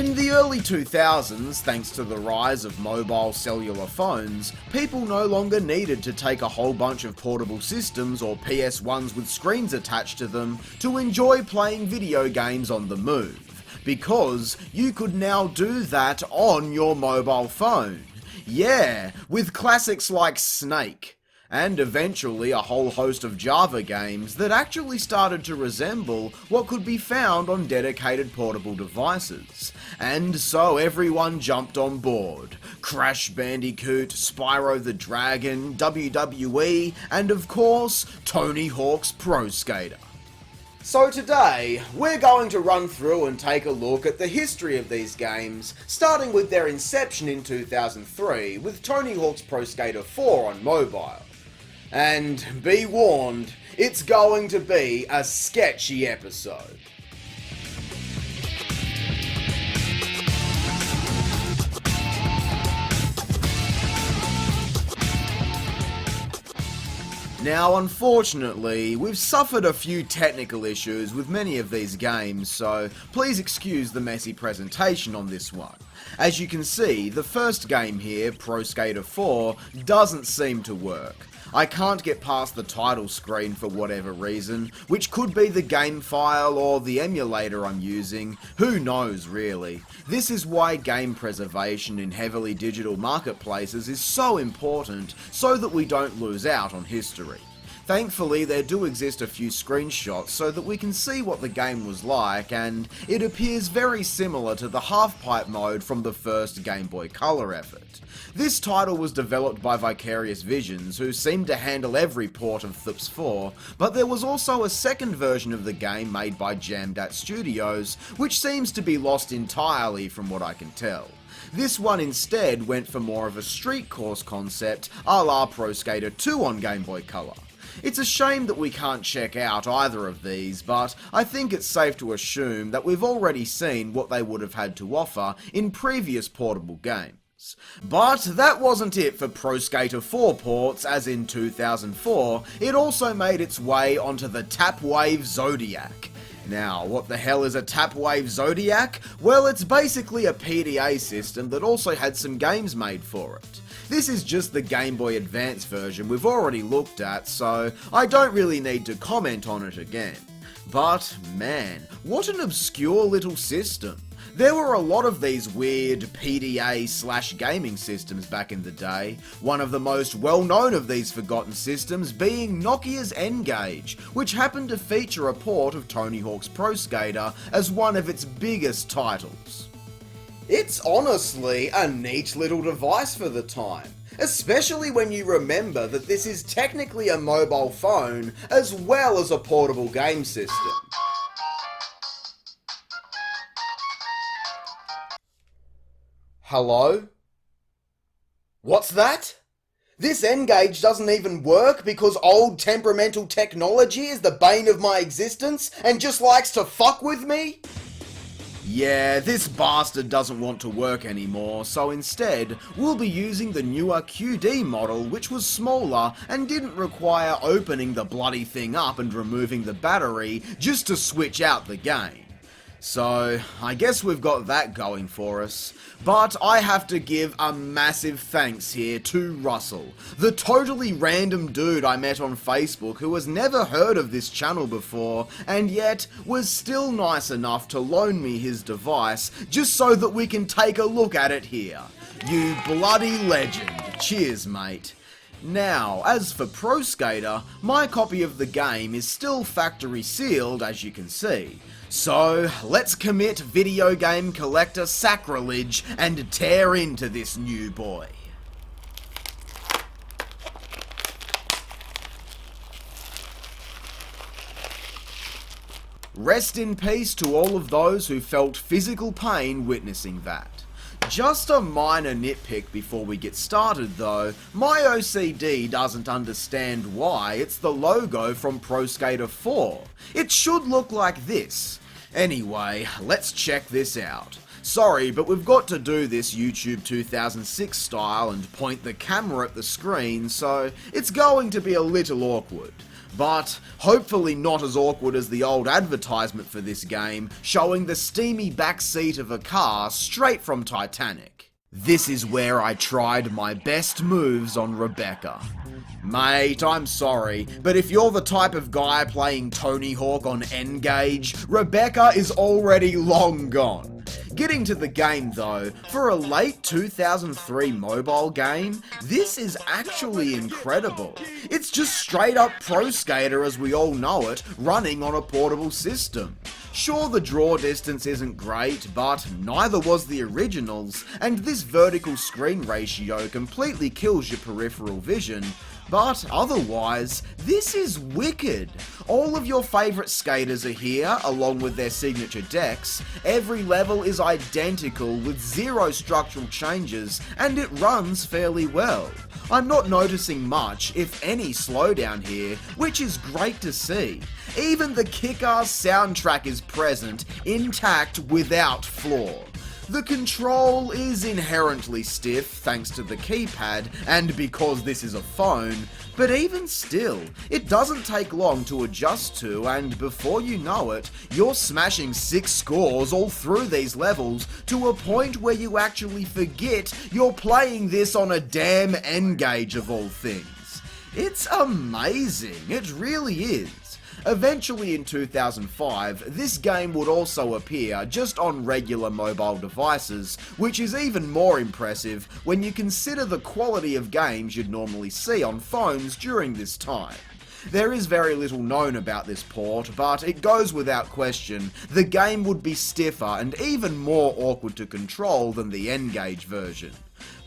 In the early 2000s, thanks to the rise of mobile cellular phones, people no longer needed to take a whole bunch of portable systems or PS1s with screens attached to them to enjoy playing video games on the move, because you could now do that on your mobile phone. Yeah, with classics like Snake, and eventually a whole host of Java games that actually started to resemble what could be found on dedicated portable devices. And so everyone jumped on board. Crash Bandicoot, Spyro the Dragon, WWE, and of course, Tony Hawk's Pro Skater. So today, we're going to run through and take a look at the history of these games, starting with their inception in 2003 with Tony Hawk's Pro Skater 4 on mobile. And be warned, it's going to be a sketchy episode. Now, unfortunately, we've suffered a few technical issues with many of these games, so please excuse the messy presentation on this one. As you can see, the first game here, Pro Skater 4, doesn't seem to work. I can't get past the title screen for whatever reason, which could be the game file or the emulator I'm using, who knows really. This is why game preservation in heavily digital marketplaces is so important, so that we don't lose out on history. Thankfully, there do exist a few screenshots so that we can see what the game was like, and it appears very similar to the half-pipe mode from the first Game Boy Color effort. This title was developed by Vicarious Visions, who seemed to handle every port of Thups 4, but there was also a second version of the game made by Jamdat Studios, which seems to be lost entirely from what I can tell. This one instead went for more of a street course concept, a la Pro Skater 2 on Game Boy Color. It's a shame that we can't check out either of these, but I think it's safe to assume that we've already seen what they would have had to offer in previous portable games. But that wasn't it for Pro Skater 4 ports, as in 2004, it also made its way onto the Wave Zodiac. Now, what the hell is a Wave Zodiac? Well, it's basically a PDA system that also had some games made for it. This is just the Game Boy Advance version we've already looked at, so I don't really need to comment on it again. But man, what an obscure little system. There were a lot of these weird PDA/gaming systems back in the day, one of the most well-known of these forgotten systems being Nokia's N-Gage, which happened to feature a port of Tony Hawk's Pro Skater as one of its biggest titles. It's honestly a neat little device for the time, especially when you remember that this is technically a mobile phone as well as a portable game system. Hello? What's that? This N-Gage doesn't even work because old temperamental technology is the bane of my existence and just likes to fuck with me? Yeah, this bastard doesn't want to work anymore, so instead, we'll be using the newer QD model, which was smaller and didn't require opening the bloody thing up and removing the battery just to switch out the game. So, I guess we've got that going for us. But I have to give a massive thanks here to Russell, the totally random dude I met on Facebook who has never heard of this channel before, and yet was still nice enough to loan me his device just so that we can take a look at it here. You bloody legend. Cheers, mate. Now, as for Pro Skater, my copy of the game is still factory sealed, as you can see. So, let's commit video game collector sacrilege and tear into this new boy. Rest in peace to all of those who felt physical pain witnessing that. Just a minor nitpick before we get started though, my OCD doesn't understand why it's the logo from Pro Skater 4. It should look like this. Anyway, let's check this out. Sorry, but we've got to do this YouTube 2006 style and point the camera at the screen, so it's going to be a little awkward. but hopefully not as awkward as the old advertisement for this game showing the steamy backseat of a car straight from Titanic. This is where I tried my best moves on Rebecca. Mate, I'm sorry, but if you're the type of guy playing Tony Hawk on N-Gage, Rebecca is already long gone. Getting to the game though, for a late 2003 mobile game, this is actually incredible. It's just straight up Pro Skater as we all know it, running on a portable system. Sure, the draw distance isn't great, but neither was the originals, and this vertical screen ratio completely kills your peripheral vision. But otherwise, this is wicked. All of your favourite skaters are here, along with their signature decks. Every level is identical with zero structural changes, and it runs fairly well. I'm not noticing much, if any, slowdown here, which is great to see. Even the kick-ass soundtrack is present, intact without flaw. The control is inherently stiff thanks to the keypad and because this is a phone, but even still, it doesn't take long to adjust to, and before you know it, you're smashing 6 scores all through these levels to a point where you actually forget you're playing this on a damn N-Gage of all things. It's amazing, it really is. Eventually in 2005, this game would also appear just on regular mobile devices, which is even more impressive when you consider the quality of games you'd normally see on phones during this time. There is very little known about this port, but it goes without question, the game would be stiffer and even more awkward to control than the N-Gage version.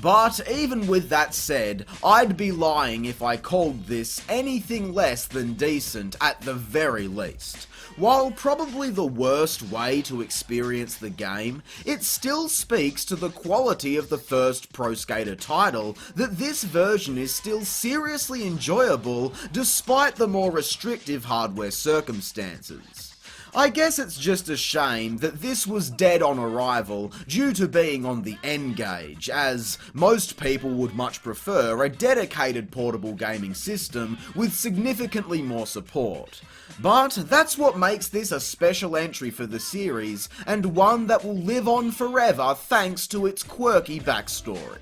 But even with that said, I'd be lying if I called this anything less than decent at the very least. While probably the worst way to experience the game, it still speaks to the quality of the first Pro Skater title that this version is still seriously enjoyable despite the more restrictive hardware circumstances. I guess it's just a shame that this was dead on arrival due to being on the N-Gage, as most people would much prefer a dedicated portable gaming system with significantly more support. But that's what makes this a special entry for the series, and one that will live on forever thanks to its quirky backstory.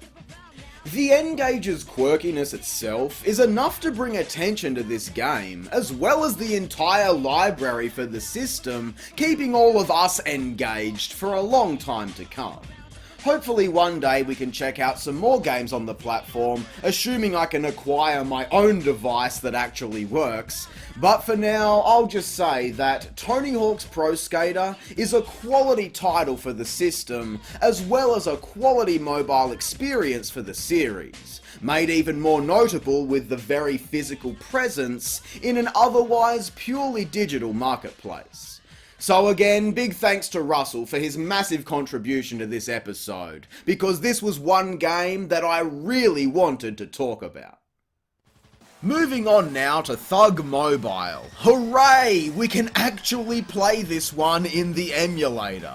The N-Gage's quirkiness itself is enough to bring attention to this game, as well as the entire library for the system, keeping all of us engaged for a long time to come. Hopefully one day we can check out some more games on the platform, assuming I can acquire my own device that actually works. But for now, I'll just say that Tony Hawk's Pro Skater is a quality title for the system, as well as a quality mobile experience for the series, made even more notable with the very physical presence in an otherwise purely digital marketplace. So again, big thanks to Russell for his massive contribution to this episode, because this was one game that I really wanted to talk about. Moving on now to Thug Mobile. Hooray! We can actually play this one in the emulator.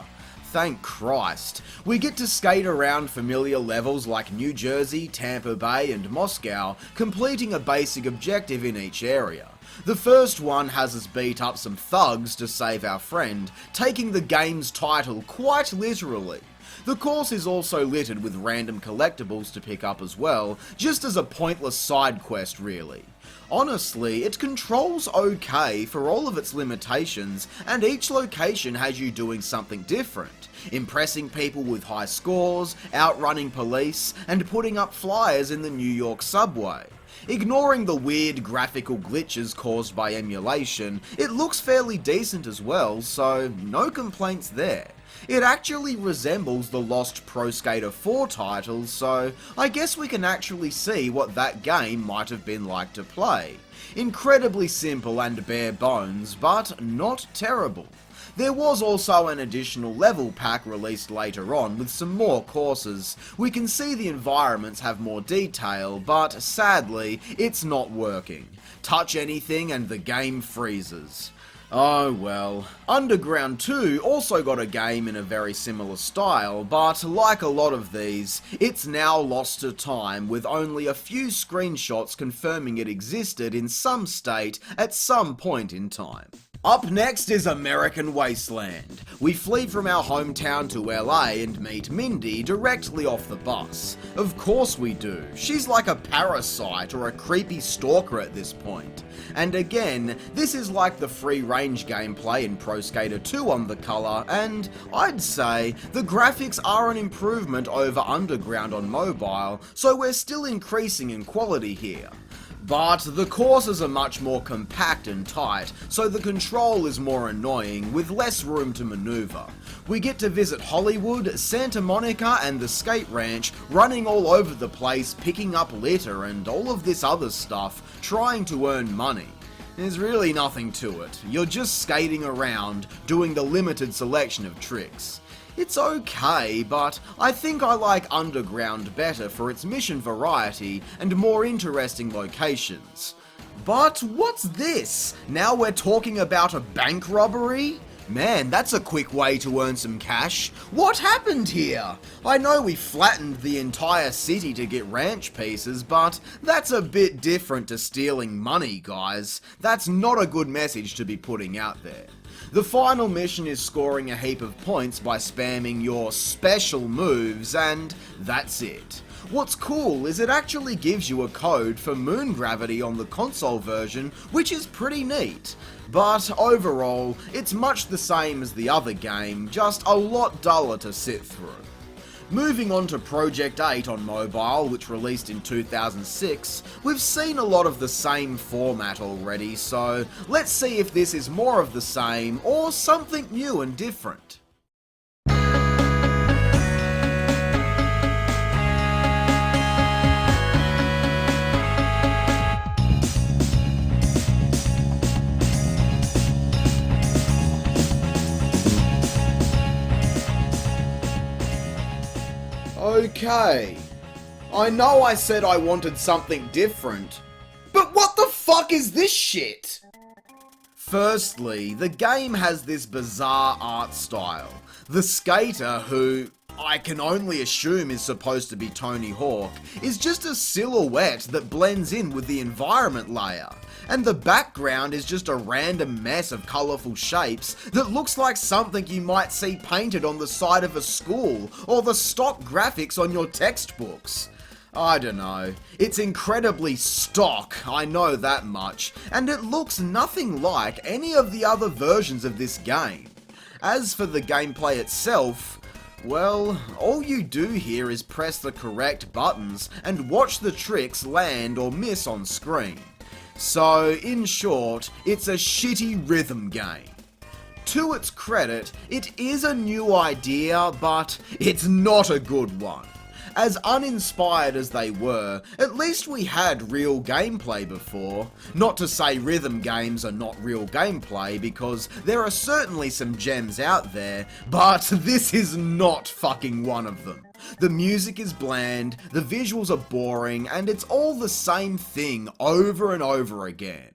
Thank Christ. We get to skate around familiar levels like New Jersey, Tampa Bay and Moscow, completing a basic objective in each area. The first one has us beat up some thugs to save our friend, taking the game's title quite literally. The course is also littered with random collectibles to pick up as well, just as a pointless side quest really. Honestly, it controls okay for all of its limitations, and each location has you doing something different, impressing people with high scores, outrunning police, and putting up flyers in the New York subway. Ignoring the weird graphical glitches caused by emulation, it looks fairly decent as well, so no complaints there. It actually resembles the lost Pro Skater 4 title, so I guess we can actually see what that game might have been like to play. Incredibly simple and bare bones, but not terrible. There was also an additional level pack released later on with some more courses. We can see the environments have more detail, but sadly, it's not working. Touch anything and the game freezes. Oh well. Underground 2 also got a game in a very similar style, but like a lot of these, it's now lost to time with only a few screenshots confirming it existed in some state at some point in time. Up next is American Wasteland. We flee from our hometown to LA and meet Mindy directly off the bus. Of course we do. She's like a parasite or a creepy stalker at this point. And again, this is like the free range gameplay in Pro Skater 2 on the colour, and I'd say the graphics are an improvement over Underground on mobile, so we're still increasing in quality here. But the courses are much more compact and tight, so the control is more annoying, with less room to maneuver. We get to visit Hollywood, Santa Monica and the skate ranch, running all over the place, picking up litter and all of this other stuff, trying to earn money. There's really nothing to it. You're just skating around, doing the limited selection of tricks. It's okay, but I think I like Underground better for its mission variety and more interesting locations. But what's this? Now we're talking about a bank robbery? Man, that's a quick way to earn some cash. What happened here? I know we flattened the entire city to get ranch pieces, but that's a bit different to stealing money, guys. That's not a good message to be putting out there. The final mission is scoring a heap of points by spamming your special moves, and that's it. What's cool is it actually gives you a code for moon gravity on the console version, which is pretty neat. But overall, it's much the same as the other game, just a lot duller to sit through. Moving on to Project 8 on mobile, which released in 2006, we've seen a lot of the same format already, so let's see if this is more of the same or something new and different. Okay, I know I said I wanted something different, but what the fuck is this shit? Firstly, the game has this bizarre art style. The skater, who I can only assume is supposed to be Tony Hawk, is just a silhouette that blends in with the environment layer. And the background is just a random mess of colourful shapes that looks like something you might see painted on the side of a school or the stock graphics on your textbooks. I don't know. It's incredibly stock, I know that much, and it looks nothing like any of the other versions of this game. As for the gameplay itself, well, all you do here is press the correct buttons and watch the tricks land or miss on screen. So, in short, it's a shitty rhythm game. To its credit, it is a new idea, but it's not a good one. As uninspired as they were, at least we had real gameplay before. Not to say rhythm games are not real gameplay, because there are certainly some gems out there, but this is not fucking one of them. The music is bland, the visuals are boring, and it's all the same thing over and over again.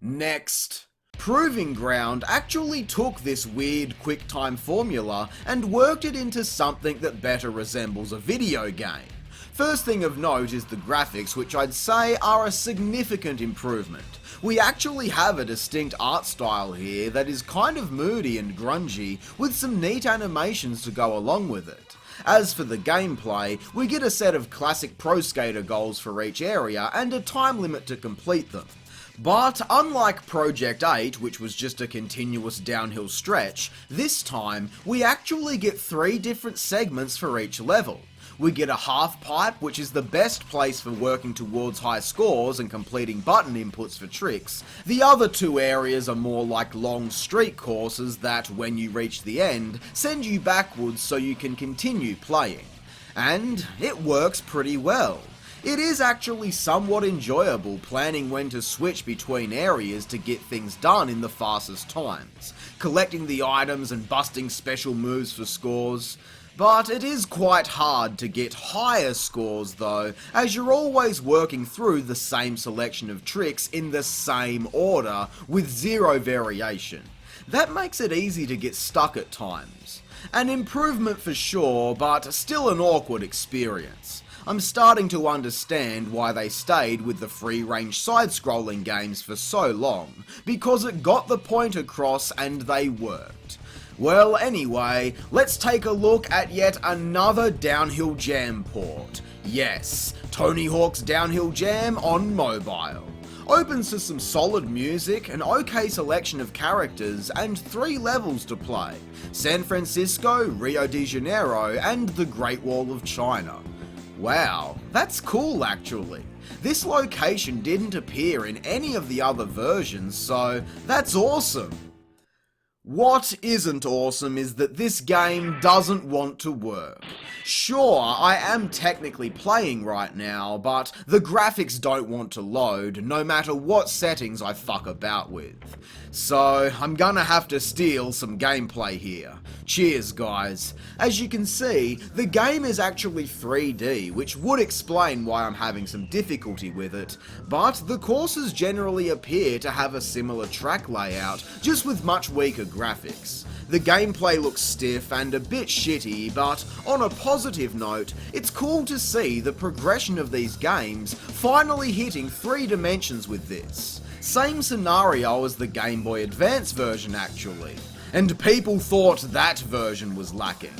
Next. Proving Ground actually took this weird QuickTime formula and worked it into something that better resembles a video game. First thing of note is the graphics, which I'd say are a significant improvement. We actually have a distinct art style here that is kind of moody and grungy, with some neat animations to go along with it. As for the gameplay, we get a set of classic Pro Skater goals for each area and a time limit to complete them. But unlike Project 8, which was just a continuous downhill stretch, this time we actually get 3 different segments for each level. We get a half pipe, which is the best place for working towards high scores and completing button inputs for tricks. The other 2 areas are more like long street courses that, when you reach the end, send you backwards so you can continue playing. And it works pretty well. It is actually somewhat enjoyable planning when to switch between areas to get things done in the fastest times, collecting the items and busting special moves for scores. But it is quite hard to get higher scores though, as you're always working through the same selection of tricks in the same order with zero variation. That makes it easy to get stuck at times. An improvement for sure, but still an awkward experience. I'm starting to understand why they stayed with the free-range side-scrolling games for so long, because it got the point across and they worked. Well, anyway, let's take a look at yet another Downhill Jam port. Yes, Tony Hawk's Downhill Jam on mobile. Opens to some solid music, an okay selection of characters, and 3 levels to play: San Francisco, Rio de Janeiro, and the Great Wall of China. Wow, that's cool actually. This location didn't appear in any of the other versions, so that's awesome. What isn't awesome is that this game doesn't want to work. Sure, I am technically playing right now, but the graphics don't want to load, no matter what settings I fuck about with. So, I'm gonna have to steal some gameplay here. Cheers, guys. As you can see, the game is actually 3D, which would explain why I'm having some difficulty with it, but the courses generally appear to have a similar track layout, just with much weaker graphics. The gameplay looks stiff and a bit shitty, but on a positive note, it's cool to see the progression of these games finally hitting 3 dimensions with this. Same scenario as the Game Boy Advance version actually, and people thought that version was lacking.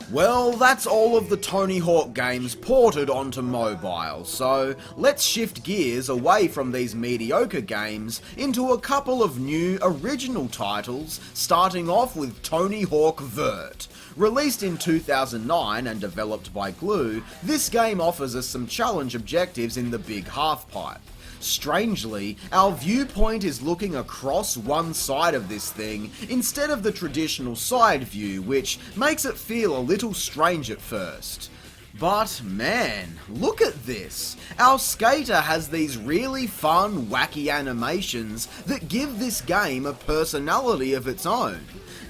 Well, that's all of the Tony Hawk games ported onto mobile, so let's shift gears away from these mediocre games into a couple of new original titles, starting off with Tony Hawk Vert. Released in 2009 and developed by Glue, this game offers us some challenge objectives in the big halfpipe. Strangely, our viewpoint is looking across one side of this thing instead of the traditional side view, which makes it feel a little strange at first. But man, look at this! Our skater has these really fun, wacky animations that give this game a personality of its own.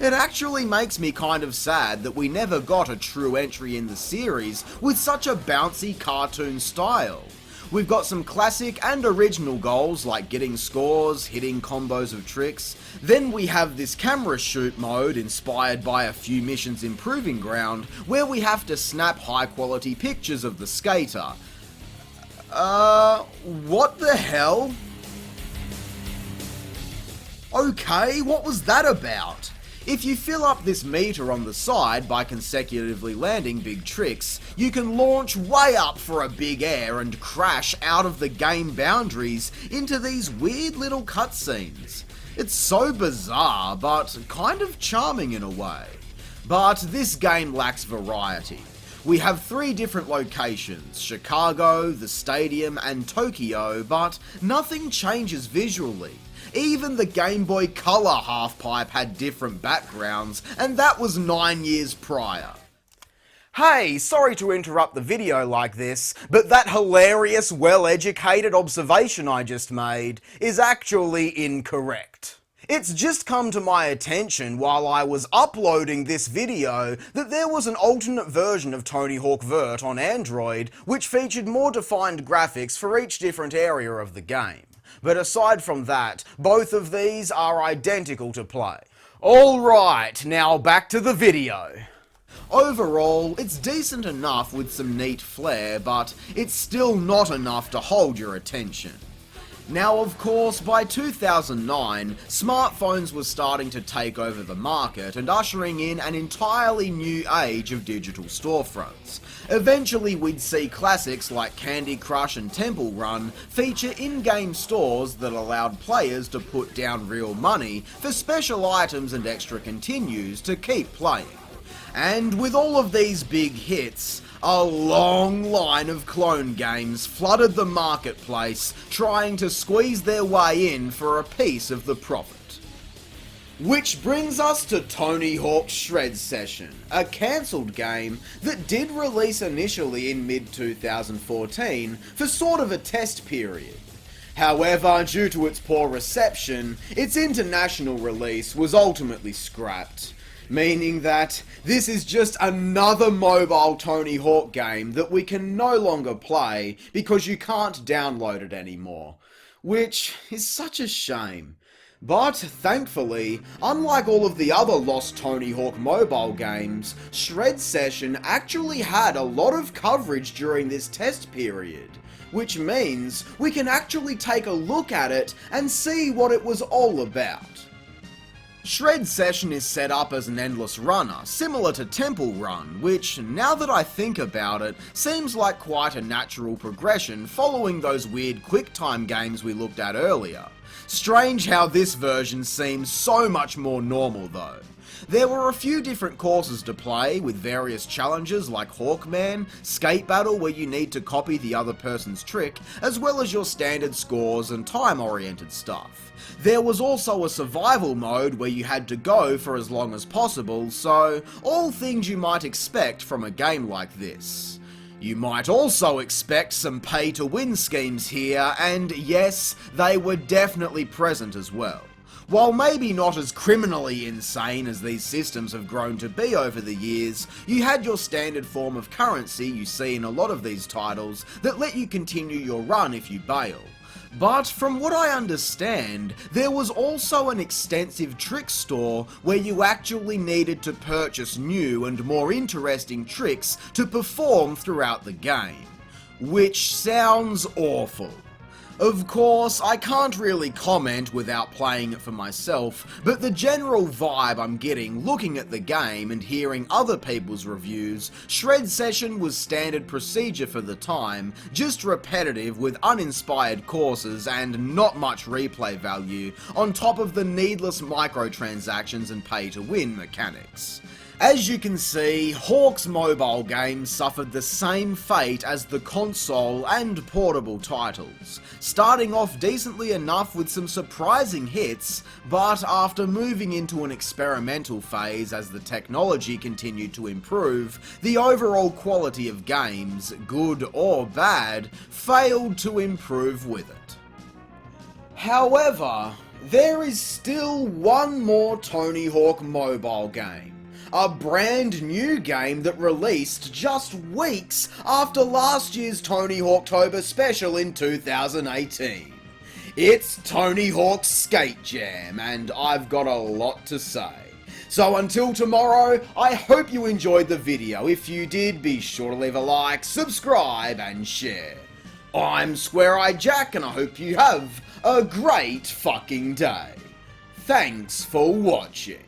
It actually makes me kind of sad that we never got a true entry in the series with such a bouncy cartoon style. We've got some classic and original goals like getting scores, hitting combos of tricks. Then we have this camera shoot mode inspired by a few missions in Proving Ground where we have to snap high quality pictures of the skater. What the hell? Okay, what was that about? If you fill up this meter on the side by consecutively landing big tricks, you can launch way up for a big air and crash out of the game boundaries into these weird little cutscenes. It's so bizarre, but kind of charming in a way. But this game lacks variety. We have 3 different locations: Chicago, the stadium, and Tokyo, but nothing changes visually. Even the Game Boy Color halfpipe had different backgrounds, and that was 9 years prior. Hey, sorry to interrupt the video like this, but that hilarious, well-educated observation I just made is actually incorrect. It's just come to my attention while I was uploading this video that there was an alternate version of Tony Hawk Vert on Android which featured more defined graphics for each different area of the game. But aside from that, both of these are identical to play. Alright, now back to the video. Overall, it's decent enough with some neat flair, but it's still not enough to hold your attention. Now, of course, by 2009, smartphones were starting to take over the market and ushering in an entirely new age of digital storefronts. Eventually, we'd see classics like Candy Crush and Temple Run feature in-game stores that allowed players to put down real money for special items and extra continues to keep playing. And with all of these big hits, a long line of clone games flooded the marketplace, trying to squeeze their way in for a piece of the profit. Which brings us to Tony Hawk's Shred Session, a cancelled game that did release initially in mid-2014 for sort of a test period. However, due to its poor reception, its international release was ultimately scrapped. meaning that this is just another mobile Tony Hawk game that we can no longer play because you can't download it anymore, which is such a shame. But thankfully, unlike all of the other lost Tony Hawk mobile games, Shred Session actually had a lot of coverage during this test period, which means we can actually take a look at it and see what it was all about. Shred Session is set up as an endless runner, similar to Temple Run, which, now that I think about it, seems like quite a natural progression following those weird QuickTime games we looked at earlier. Strange how this version seems so much more normal though. There were a few different courses to play, with various challenges like Hawkman, Skate Battle where you need to copy the other person's trick, as well as your standard scores and time-oriented stuff. There was also a survival mode where you had to go for as long as possible, so all things you might expect from a game like this. You might also expect some pay-to-win schemes here, and yes, they were definitely present as well. While maybe not as criminally insane as these systems have grown to be over the years, you had your standard form of currency you see in a lot of these titles that let you continue your run if you bail. But from what I understand, there was also an extensive trick store where you actually needed to purchase new and more interesting tricks to perform throughout the game. Which sounds awful. Of course, I can't really comment without playing it for myself, but the general vibe I'm getting looking at the game and hearing other people's reviews, Shred Session was standard procedure for the time, just repetitive with uninspired courses and not much replay value, on top of the needless microtransactions and pay-to-win mechanics. As you can see, Hawk's mobile games suffered the same fate as the console and portable titles, starting off decently enough with some surprising hits, but after moving into an experimental phase as the technology continued to improve, the overall quality of games, good or bad, failed to improve with it. However, there is still one more Tony Hawk mobile game. A brand new game that released just weeks after last year's Tony Hawktober special in 2018. It's Tony Hawk's Skate Jam, and I've got a lot to say. So until tomorrow, I hope you enjoyed the video. If you did, be sure to leave a like, subscribe, and share. I'm Square-Eyed Jack, and I hope you have a great fucking day. Thanks for watching.